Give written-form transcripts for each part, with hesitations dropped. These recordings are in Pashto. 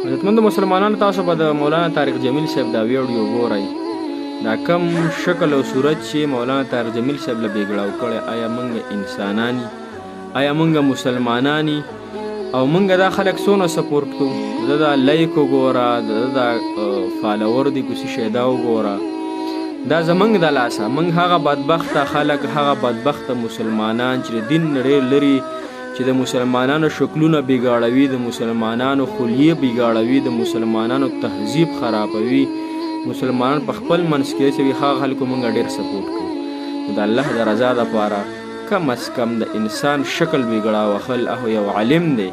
عزتمندو مسلمانانو، تاسو به د مولانا طارق جمیل صاحب دا ویډیو ګورئ. دا کم شکل او صورت چې مولانا طارق جمیل صاحب له بېګړاو کړی، آیا موږ انسانان یو؟ آیا موږ مسلمانان یو؟ او موږ دا خلک څونه سپورټ کوو؟ د دا لایک وګوره، د دا فالوور دي کوڅې شی دا وګوره. دا زموږ د لاسه. موږ هغه بدبخته خلک، هغه بدبخته مسلمانان چې د دین ډېر لري، چې د مسلمانانو شکلونه بګاړوي، د مسلمانانو خلیه بګاړوي، د مسلمانانو تهذیب خرابوي، مسلمانان په خپل منځ کې اچوي، هغه خلکو موږ ډېر سپورټ کوو. د الله د رضا دپاره کم از کم د انسان شکل بګړاوخل او یو عالم دی،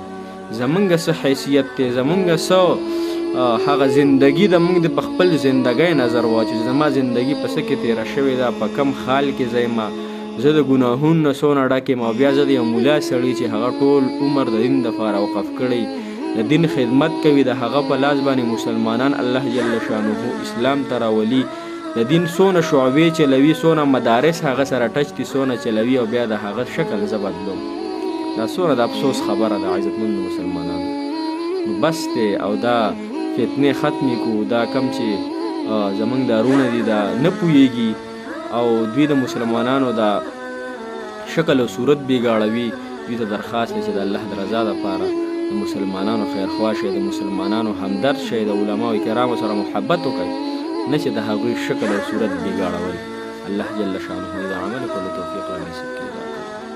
زمونږ څه حیثیت دی، زمونږ څه هغه زندگی د موږ د په خپل زندګۍ نظر واچو. زما زندگی په څه کې تېره شوې ده، په کم حال کې زه یم، زه د ګناهونو نه څونه ډک یم، او بیا زه د یو ملا سړي چې هغه ټول عمر د دین دپاره وقف کړی، د دین خدمت کوي، د هغه په لاس باندې مسلمانان الله جل شانه اسلام ته راولي، د دین څونه شعبې چلوي، څونه مدارس هغه سره ټچ دي، څونه چلوي، او بیا د هغه شکل زه بدلوم. دا څونه د افسوس خبره ده عزتمندو مسلمانانو. نو بس دی، او دا فتنې ختمې کړو. دا کم چې زمونږ دا رونه دي دا نه پوهېږي، او دوی د مسلمانانو دا شکل او صورت بګاړوي، دوی ته درخواست دی چې د الله د رضا دپاره د مسلمانانو خیرخوا شئ، د مسلمانانو همدرد شئ، د علماو کرامو سره محبت وکئ، نه چې د هغوی شکل او صورت بګاړول. الله جل شانه د عمل کولو توفیق رانصیب کړي.